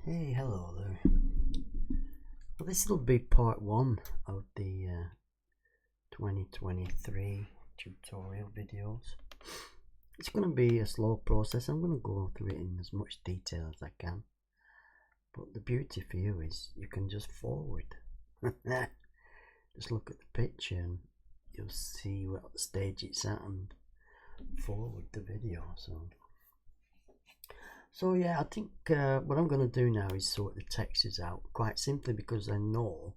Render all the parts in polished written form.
Hey, hello there. Well, this will be part one of the 2023 tutorial videos. It's going to be a slow process. I'm going to go through it in as much detail as I can. But the beauty for you is you can just forward. Just look at the picture and you'll see what stage it's at and forward the video. So yeah, I think what I'm going to do now is sort the textures out, quite simply because I know,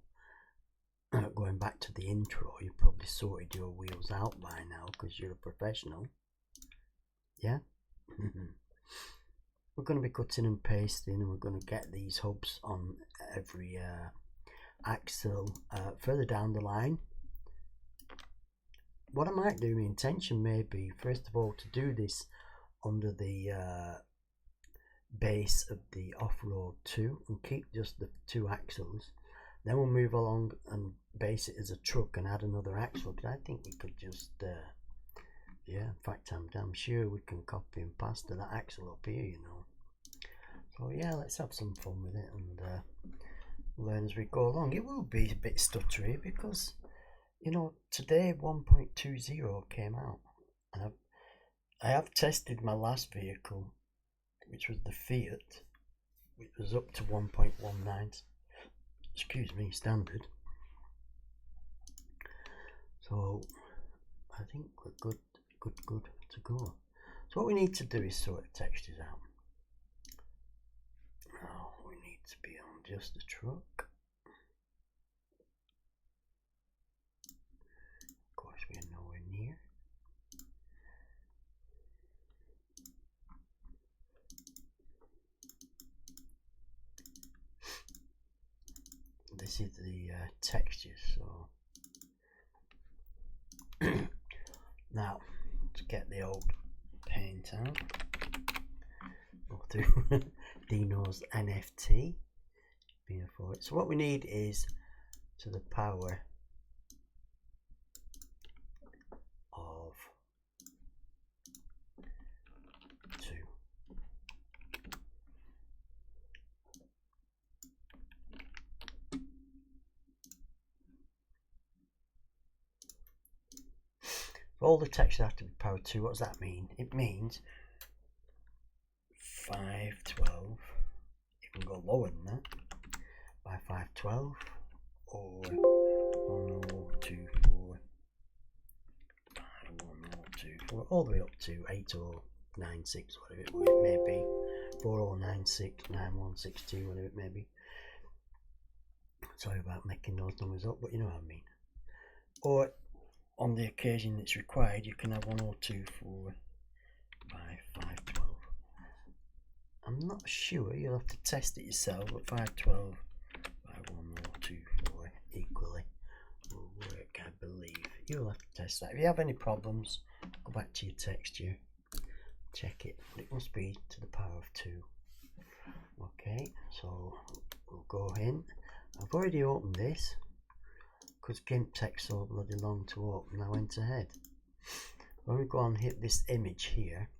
going back to the intro, you probably sorted your wheels out by now because you're a professional. Yeah? We're going to be cutting and pasting, and we're going to get these hubs on every axle further down the line. What I might do, my intention may be, first of all, to do this under the base of the off-road 2 and keep just the 2 axles. Then we'll move along and base it as a truck and add another axle, because I think we could just yeah, in fact I'm damn sure we can copy and paste that axle up here, you know. So yeah, let's have some fun with it and learn as we go along. It will be a bit stuttery because, you know, today 1.20 came out, and I have tested my last vehicle, which was the Fiat, which was up to 1.19, excuse me, standard. So I think we're good to go. So what we need to do is sort the textures out. Now we need to be on just the truck. Of course we are nowhere near. This is the textures, so now to get the old paint out, go through Dino's NFT for it. So what we need is to the power of 2. All the textures have to be power 2. What does that mean? It means 512. You can go lower than that by 512 or 1024, 1024, all the way up to 8096, whatever it may be, 4096, 9162, whatever it may be. Sorry about making those numbers up, but you know what I mean. Or on the occasion it's required, you can have 1024 by 512. I'm not sure, you'll have to test it yourself, but 512 by 1024 equally will work, I believe. You'll have to test that. If you have any problems, go back to your texture, check it, but it must be to the power of 2. Okay, so we'll go in. I've already opened this because GIMP takes so bloody long to open. I went ahead. When we go and hit this image here,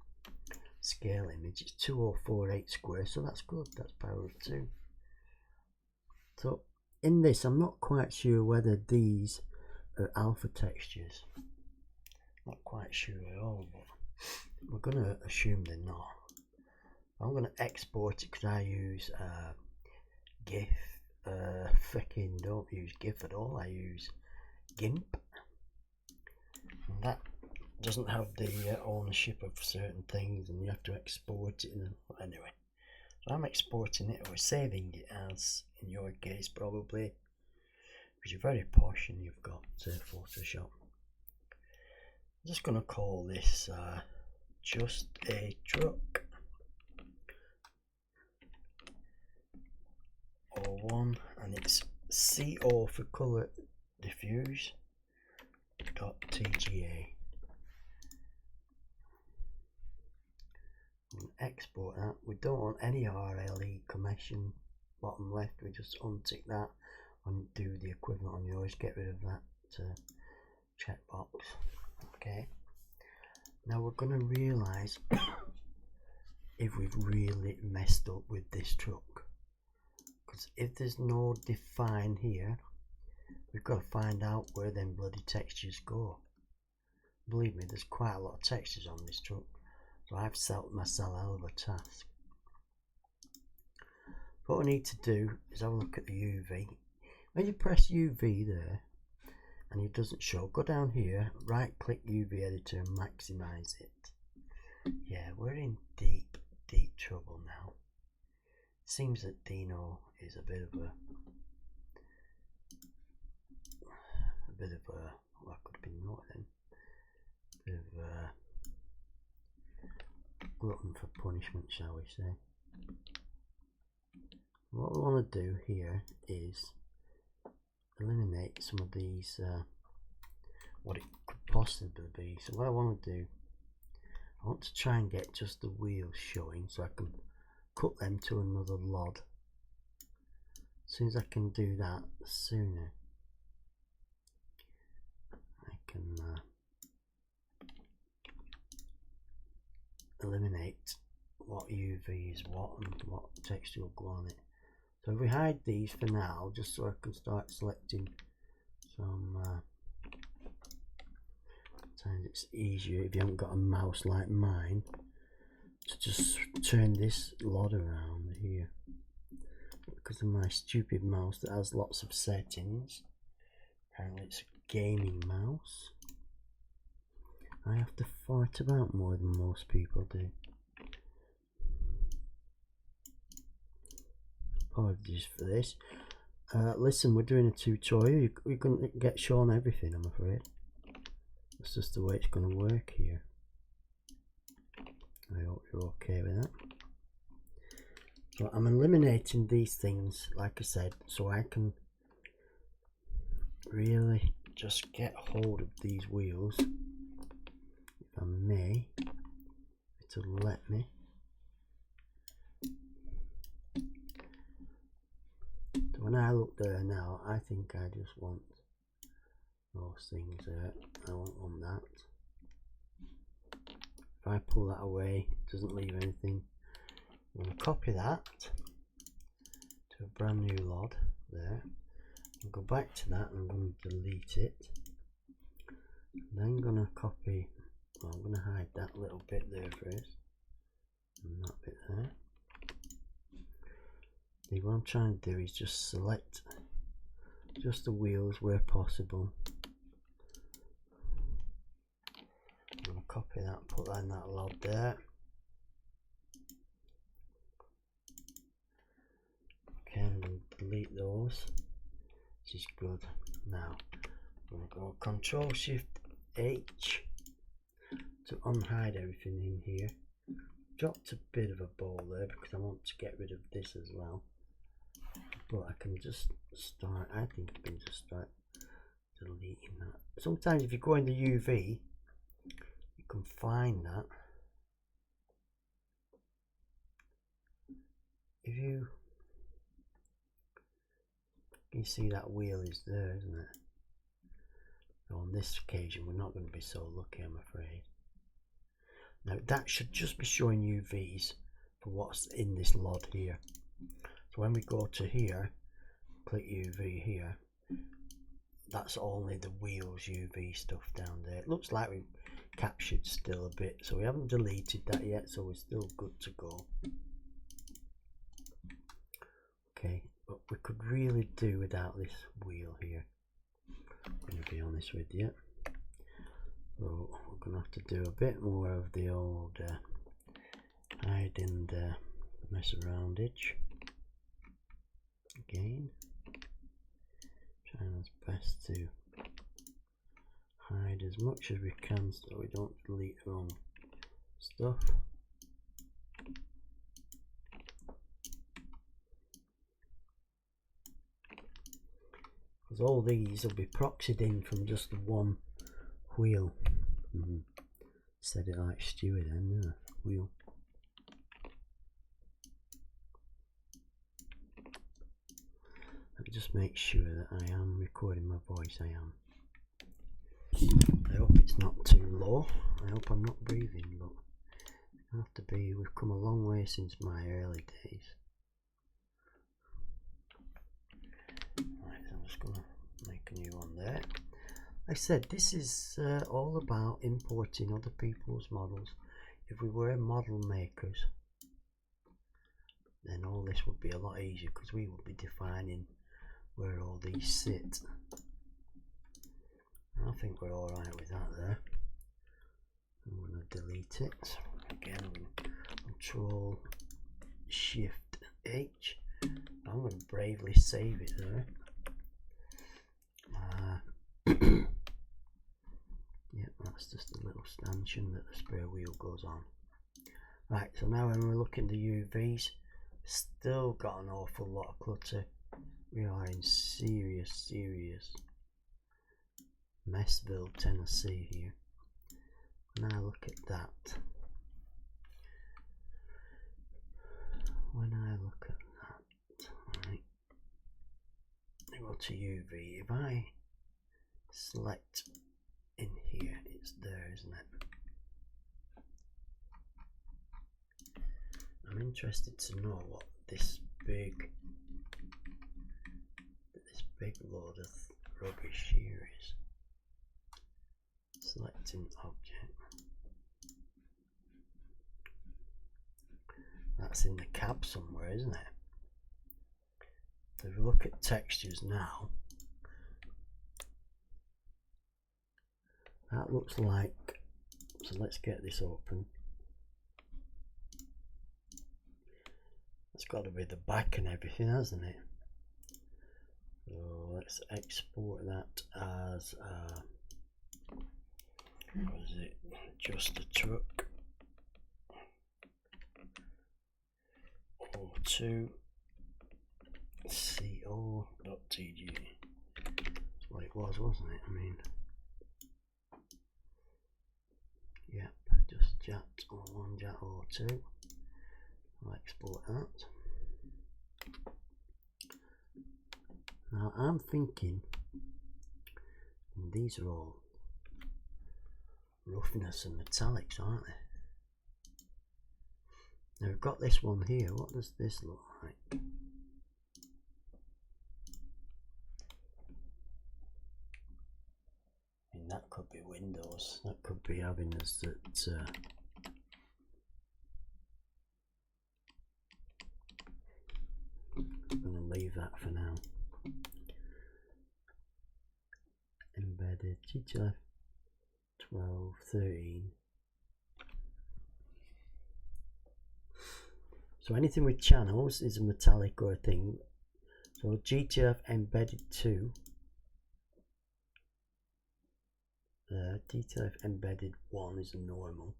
scale image, it's 2048 square, so that's good, that's power of 2. So in this, I'm not quite sure whether these are alpha textures. Not quite sure at all, but we're going to assume they're not. I'm going to export it because I use GIF. Freaking don't use GIF at all, I use GIMP, and that doesn't have the ownership of certain things, and you have to export it. And anyway, so I'm exporting it, or saving it as, in your case probably, because you're very posh and you've got Photoshop. I'm just going to call this just a truck. 01, and it's CO for color diffuse .tga. And export that. We don't want any RLE commission bottom left, we just untick that and do the equivalent on yours, get rid of that checkbox. Okay, now we're going to realize if we've really messed up with this truck. Because if there's no define here, we've got to find out where them bloody textures go. Believe me, there's quite a lot of textures on this truck, so I've set myself a hell of a task. What we need to do is have a look at the UV. When you press UV there and it doesn't show, go down here, right click UV editor and maximize it. Yeah, we're in deep trouble now. Seems that Dino is a bit of a well, could have been not then. A bit of a glutton for punishment, shall we say. What we want to do here is eliminate some of these what it could possibly be. So what I want to do, I want to try and get just the wheels showing so I can cut them to another LOD. As soon as I can do that, the sooner I can eliminate what UV is what and what texture will go on it. So if we hide these for now, just so I can start selecting some, sometimes it's easier if you haven't got a mouse like mine to just turn this LOD around here. Because of my stupid mouse that has lots of settings, apparently it's a gaming mouse, I have to fight about more than most people do. Apologies for this. Listen, we're doing a tutorial. You're going to get shown everything, I'm afraid. That's just the way it's going to work here. I hope you're okay with that. So I'm eliminating these things, like I said, so I can really just get hold of these wheels. If I may, it'll let me. When I look there now, I think I just want those things there. I won't want that. If I pull that away, it doesn't leave anything. I'm going to copy that to a brand new LOD there. I'll go back to that and I'm going to delete it. Then I'm going to copy, well, I'm going to hide that little bit there first. And that bit there. See, what I'm trying to do is just select just the wheels where possible. I'm going to copy that, put that in that LOD there. Okay, I'm going to delete those, which is good. Now, I'm going to go Control Shift H to unhide everything in here. Dropped a bit of a ball there because I want to get rid of this as well. But I can just start, I think I can just start deleting that. Sometimes if you go in the UV, you can find that. If you see that wheel is there, isn't it? So on this occasion we're not going to be so lucky, I'm afraid. Now that should just be showing UVs for what's in this LOD here. So when we go to here, click UV here, that's only the wheels UV stuff down there. It looks like we've captured still a bit, so we haven't deleted that yet, so we're still good to go. Okay, but we could really do without this wheel here, I'm going to be honest with you. So we're going to have to do a bit more of the old hide and mess aroundage. Again, trying our best to hide as much as we can so we don't delete the wrong stuff. Because all these will be proxied in from just one wheel. Said it like Stewie then, yeah, wheel. Let me just make sure that I am recording my voice. I am. I hope it's not too low. I hope I'm not breathing, but it have to be. We've come a long way since my early days. I said this is all about importing other people's models. If we were model makers, then all this would be a lot easier because we would be defining where all these sit. I think we're alright with that there. I'm going to delete it. Again, I'm going to Control Shift H. I'm going to bravely save it there. Yep, that's just a little stanchion that the spare wheel goes on. Right, so now when we're looking at the UVs, still got an awful lot of clutter. We are in serious Messville, Tennessee here. Now look at that. When I look at that, right, I go to UV. If I select in here, it's there, isn't it? I'm interested to know what this big load of rubbish here is. Selecting object. That's in the cab somewhere, isn't it? So if we look at textures now, that looks like, so let's get this open. It's got to be the back and everything, hasn't it? So let's export that as what is it? Just a truck. 02 co.tg. That's what it was, wasn't it? I mean, yep, just JAT01, JAT02. I'll export that. Now I'm thinking, and these are all roughness and metallics, aren't they? Now we've got this one here. What does this look like? I mean, that could be windows. That could be having us that. I'm going to leave that for now. Embedded GTF 12, 13. So anything with channels is a metallic or a thing. So GTF embedded 2. GTF embedded 1 is a normal.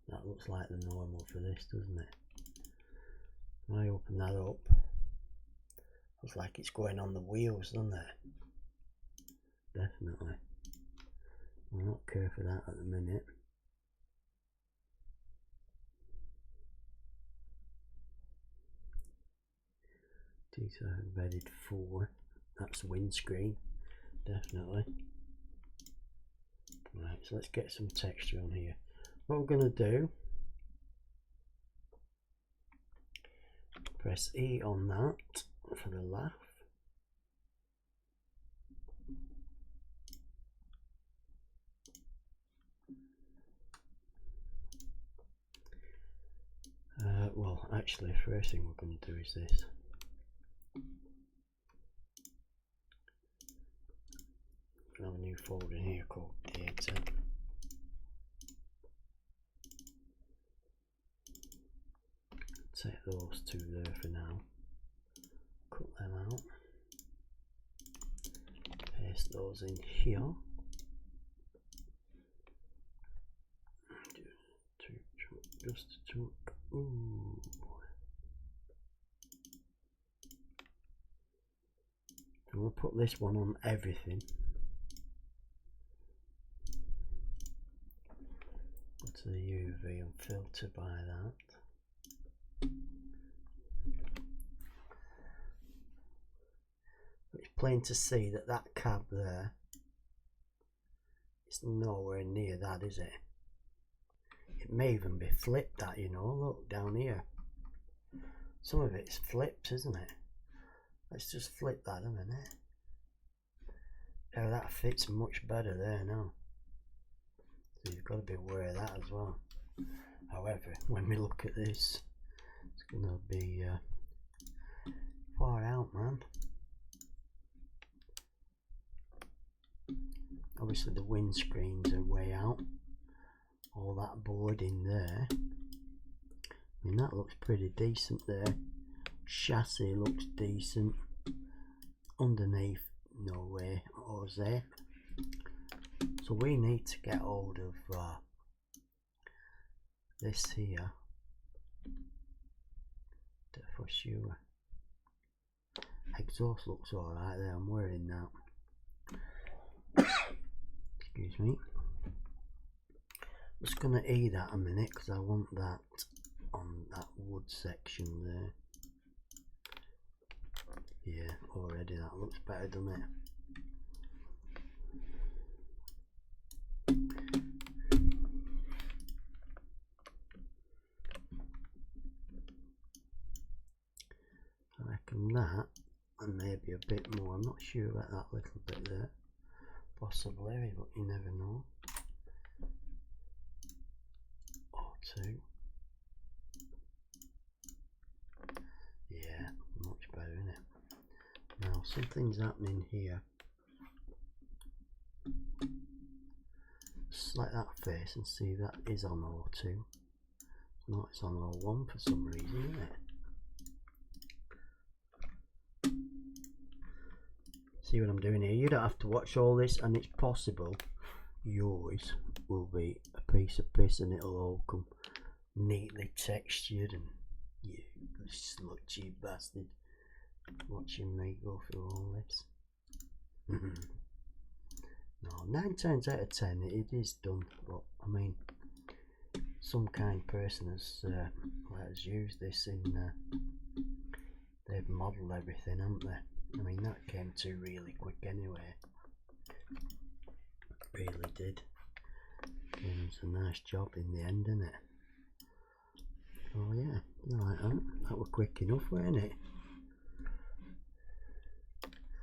That looks like the normal for this, doesn't it? When I open that up, looks like it's going on the wheels, doesn't it? Definitely. I'll not care for that at the minute. GTF embedded 4. That's the windscreen, definitely. Right, so let's get some texture on here. What we're going to do, press E on that for the laugh. Well, actually, the first thing we're going to do is this. I have a new folder in here called data. Take those two there for now. Cut them out. Paste those in here. Just a truck. Ooh. I'm going to put this one on everything. Go to the UV and filter by that. It's plain to see that that cab there is nowhere near that, is it? It may even be flipped, that, you know. Look down here, some of it's flipped, isn't it? Let's just flip that a minute. Now that fits much better there now. So you've got to be aware of that as well. However, when we look at this, it's going to be far out, man. Obviously the windscreens are way out. All that board in there. I mean, that looks pretty decent there. Chassis looks decent. Underneath, no way or there. So we need to get hold of this here for sure. Exhaust looks alright there, I'm wearing that. Excuse me. I'm just going to eat that a minute because I want that on that wood section there. Yeah, already that looks better, doesn't it? I reckon that, and maybe a bit more. I'm not sure about that little bit there. Possibly, but you never know. Or two. Yeah, much better, isn't it? Now something's happening here. Select that face and see that is on O2. No, it's on O1 for some reason, isn't it? See what I'm doing here? You don't have to watch all this, and it's possible yours will be a piece of piss and it'll all come neatly textured, and you slutty bastard watching me go through all this. No, 9 times out of 10 it is done, but I mean, some kind person has let us use this in, they've modelled everything, haven't they? I mean, that came to really quick anyway. Really did. It was a nice job in the end, didn't it? Oh yeah, you like that? That was quick enough, weren't it?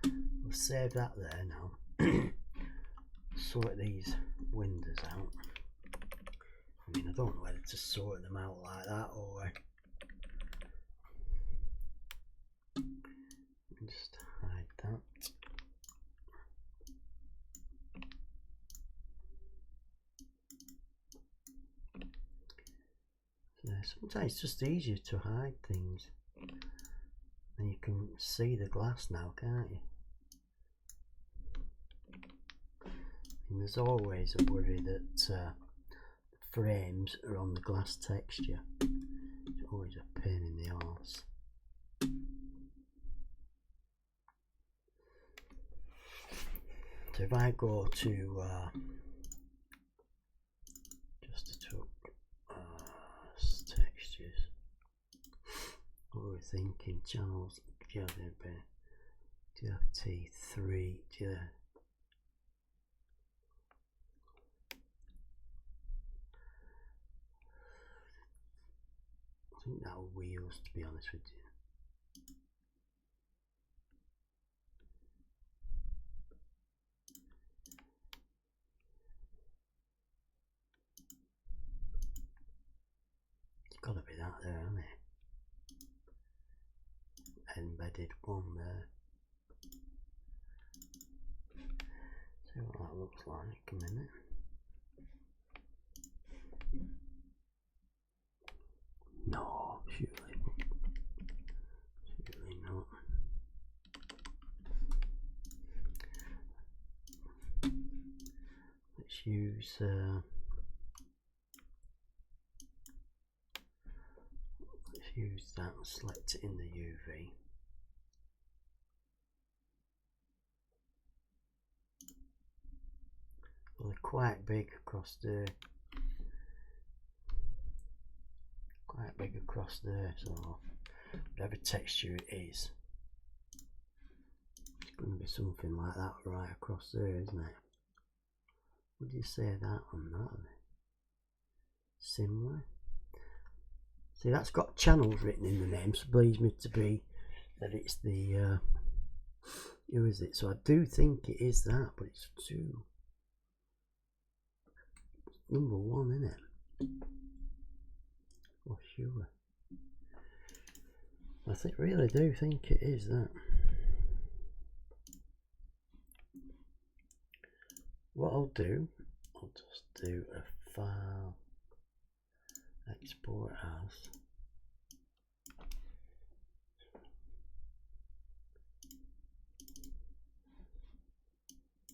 We'll save that there now. Sort these windows out. I mean, I don't know whether to sort them out like that or just hide that. Yeah, sometimes it's just easier to hide things, and you can see the glass now, can't you? And there's always a worry that frames are on the glass texture. It's always a pain in the arse. So if I go to just to textures, what we're thinking, channels, GFT3, I think that were wheels, to be honest with you. It's got to be that there, hasn't it? Embedded one there. See what that looks like a minute. No, surely not. Let's use that and select it in the UV. Well, they're quite big across there. Quite big across there, so whatever texture it is, it's going to be something like that right across there, isn't it? Would you say that on that? Similar. See, that's got channels written in the name, so it believes me to be that it's the Who is it? So I do think it is that, but it's 2. Number 1, isn't it? Oh, sure. I really do think it is that. What I'll do, I'll just do a file export as.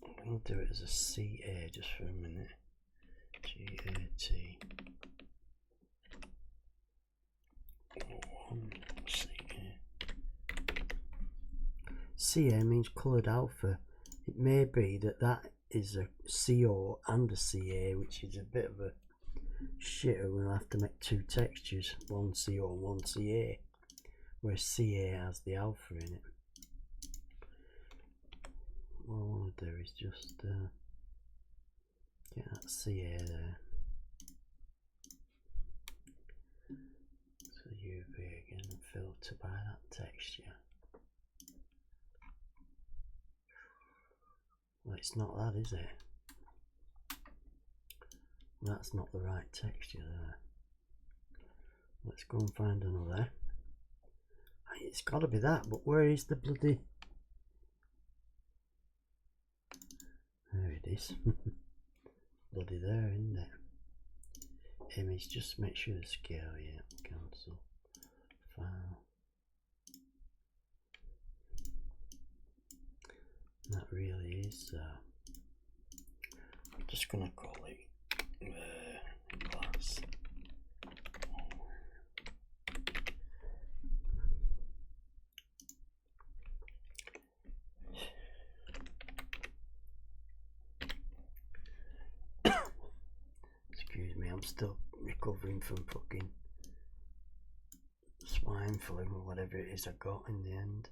I'm going to do it as a CA just for a minute. GAT 1 CA. CA means coloured alpha. It may be that is a CO and a CA, which is a bit of a shitter. We'll have to make 2 textures, one CO and one CA, where CA has the alpha in it. What I want to do is just get that CA there. So UV again and filter by that texture. Well, it's not that, is it? That's not the right texture there. Let's go and find another. It's got to be that, but where is the bloody... There it is. Bloody there, isn't it? Image, just make sure the scale, yeah, cancel. File. That really is, I'm just going to call it glass. Excuse me, I'm still recovering from fucking swine flu or whatever it is I got in the end.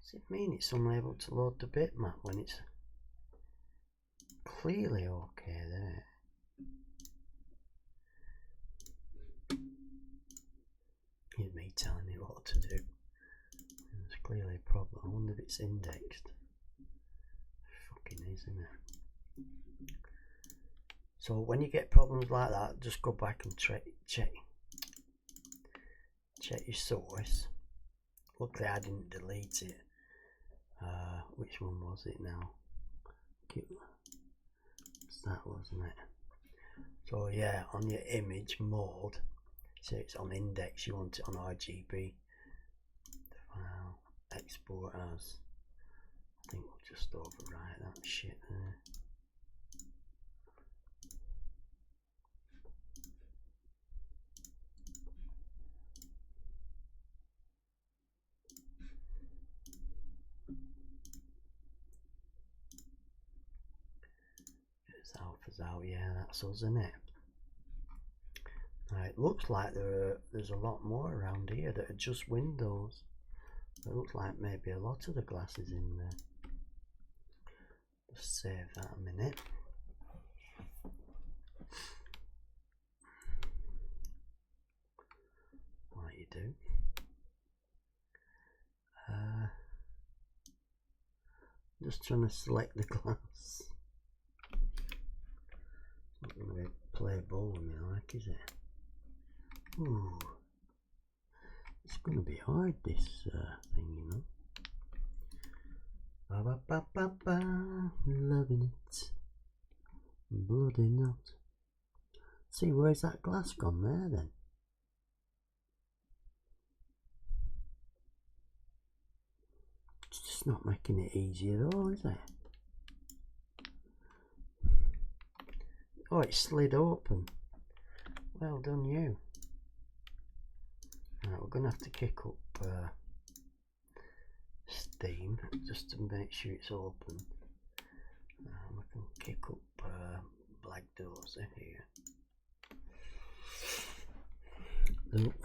Does it mean it's unable to load the bitmap when it's clearly okay there? Here's me telling you what to do. There's clearly a problem. I wonder if it's indexed. Fucking is, isn't it? So when you get problems like that, just go back and check your source. Luckily I didn't delete it. Which one was it now? That wasn't it. So yeah, on your image mode, so it's on index, you want it on RGB. File, export as. I think we'll just overwrite that shit there. Alpha's out, yeah, that's us, isn't it? It looks like there's a lot more around here that are just windows. It looks like maybe a lot of the glass is in there. Just save that a minute. Like you do. Just trying to select the glass. Not going to be playable with me, like, is it? Ooh, it's going to be hard, this thing, you know. Ba ba ba ba ba, loving it. Bloody not. See, where's that glass gone there then? It's just not making it easy at all, is it? Oh, it slid open. Well done, you. Right, we're going to have to kick up Steam just to make sure it's open. We can kick up Black Doors here.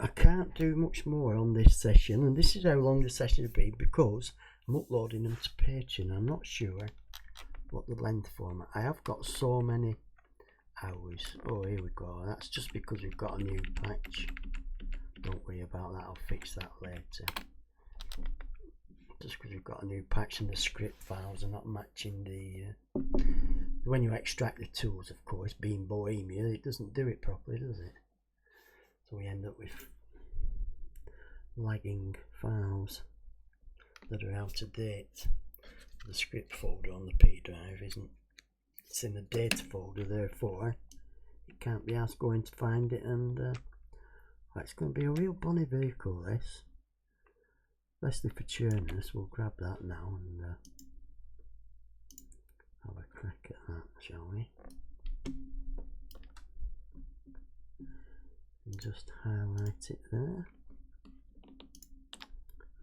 I can't do much more on this session, and this is how long the session will be because I'm uploading them to Patreon. I'm not sure what the length format. I have got so many hours. Oh, here we go. That's just because we've got a new patch. Don't worry about that, I'll fix that later. Just because we've got a new patch and the script files are not matching the when you extract the tools, of course, being Bohemia, it doesn't do it properly, does it? So we end up with lagging files that are out of date. The script folder on the P drive isn't, it's in the data folder, therefore it can't be asked going to find it, and it's going to be a real bunny vehicle, this, especially for churners. We'll grab that now and have a crack at that, shall we? And just highlight it there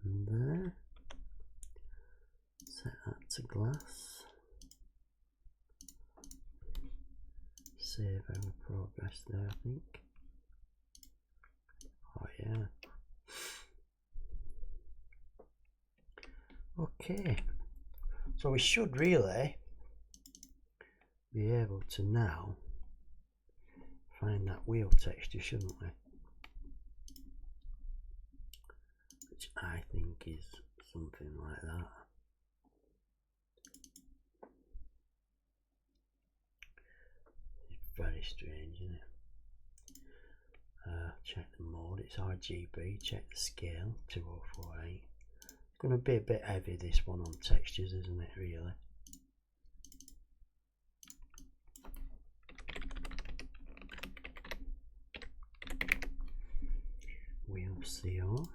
and there. Set that to glass. Save our progress there, I think. Oh yeah. Okay. So we should really be able to now find that wheel texture, shouldn't we? Which I think is something like that. Very strange, isn't it? Check the mode, it's RGB, check the scale, 2048. It's going to be a bit heavy, this one, on textures, isn't it, really? Wheel CO.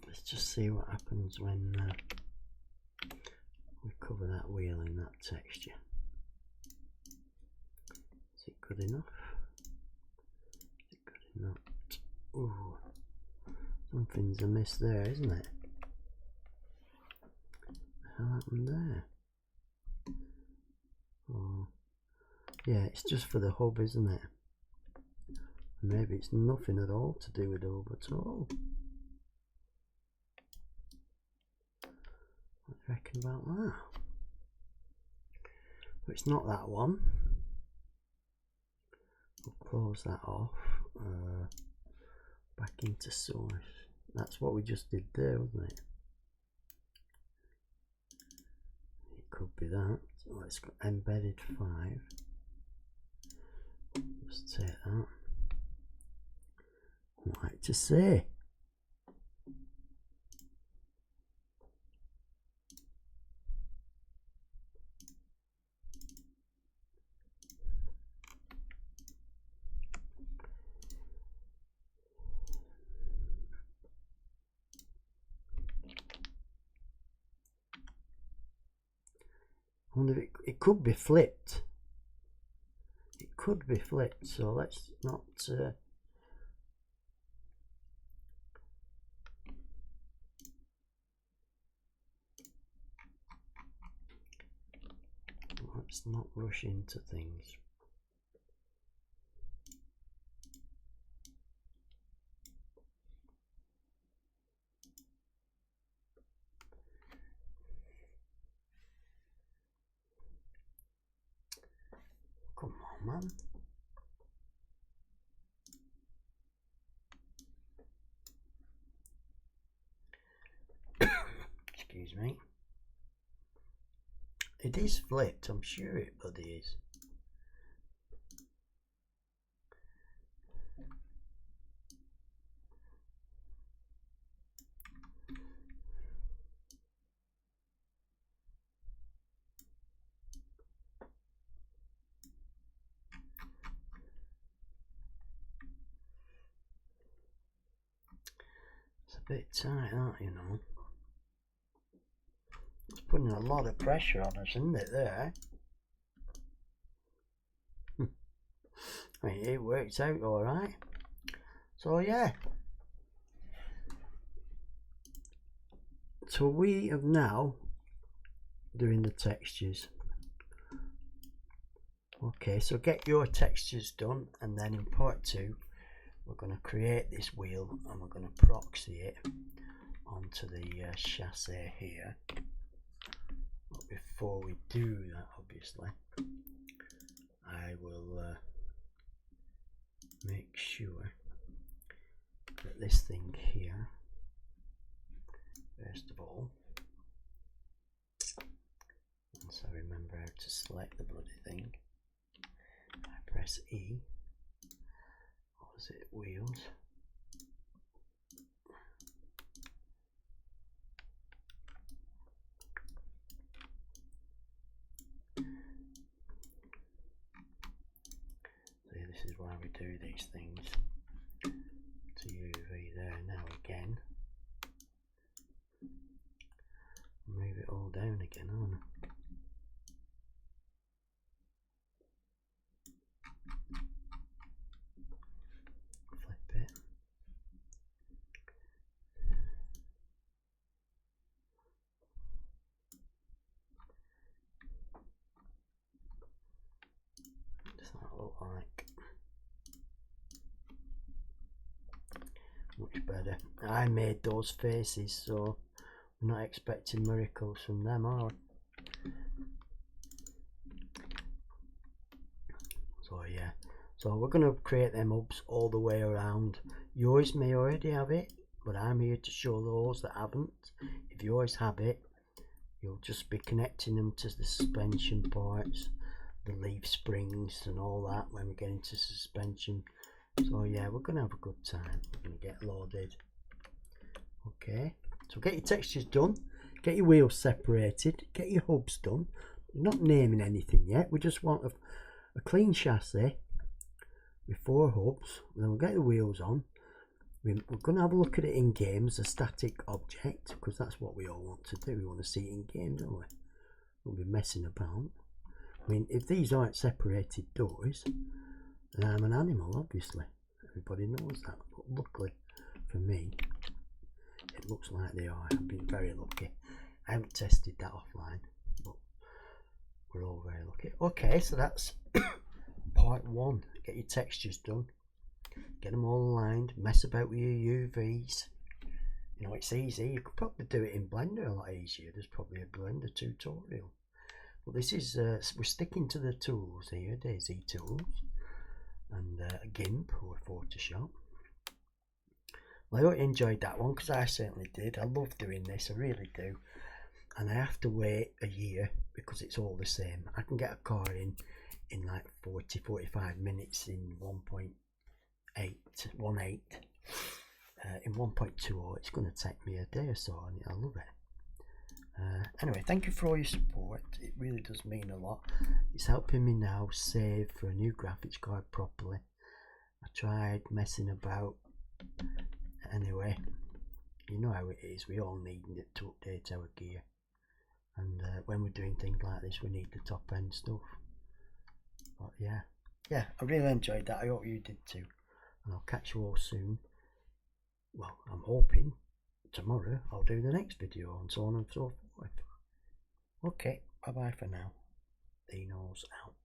Let's just see what happens when we cover that wheel in that texture. Is it good enough? Is it good enough? Ooh, something's amiss there, isn't it? What the hell happened there? Oh, yeah, it's just for the hub, isn't it? Maybe it's nothing at all to do with the hub at all. What do you reckon about that? But it's not that one. We'll close that off. Back into source. That's what we just did there, wasn't it? It could be that. So let's go embedded 5. Just take that. I'd like to say. I wonder if it could be flipped. It could be flipped, so let's not let's not rush into things. Come on, man. Excuse me. It is flipped, I'm sure it bloody is. It's a bit tight, that, you know. It's putting a lot of pressure on us, isn't it, there? I mean, it works out alright. So, yeah. So we have now doing the textures. Okay, so get your textures done, and then in part 2 we're going to create this wheel and we're going to proxy it onto the chassis here. But before we do that, obviously, I will make sure that this thing here, first of all, once I remember how to select the bloody thing, I press E. What was it? Wheels. See, this is why we do these things. To UV there now again. Move it all down again, aren't I? Flip it. What does that look like? Much better. I made those faces, so I'm not expecting miracles from them, are I? So yeah, so we're going to create them hubs all the way around. Yours may already have it, but I'm here to show those that haven't. If you always have it, you'll just be connecting them to the suspension parts, the leaf springs and all that when we get into suspension. So yeah, we're going to have a good time. We're going to get loaded. Okay, so get your textures done, get your wheels separated, get your hubs done. We're not naming anything yet, we just want a clean chassis with 4 hubs, and then we'll get the wheels on. We're going to have a look at it in game as a static object, because that's what we all want to do. We want to see it in game, don't we? We'll be messing about. I mean, if these aren't separated doors, then I'm an animal, obviously. Everybody knows that, but luckily for me, it looks like they are. I've been very lucky. I haven't tested that offline, but we're all very lucky. Okay, so that's part 1. Get your textures done, get them all aligned, mess about with your UVs. You know, it's easy. You could probably do it in Blender a lot easier. There's probably a Blender tutorial. But this is, we're sticking to the tools here, Daisy tools, and GIMP or Photoshop. Well, I hope you enjoyed that one, because I certainly did. I love doing this, I really do. And I have to wait a year because it's all the same. I can get a car in like 40-45 minutes in 1.8. In 1.20 it's going to take me a day or so, and I love it. Anyway, thank you for all your support. It really does mean a lot. It's helping me now save for a new graphics card properly. I tried messing about. Anyway, you know how it is. We all need it to update our gear, and when we're doing things like this, we need the top end stuff. But yeah, I really enjoyed that. I hope you did too, and I'll catch you all soon. Well, I'm hoping tomorrow I'll do the next video, and so on and so forth. Okay, bye bye for now. Dino's out.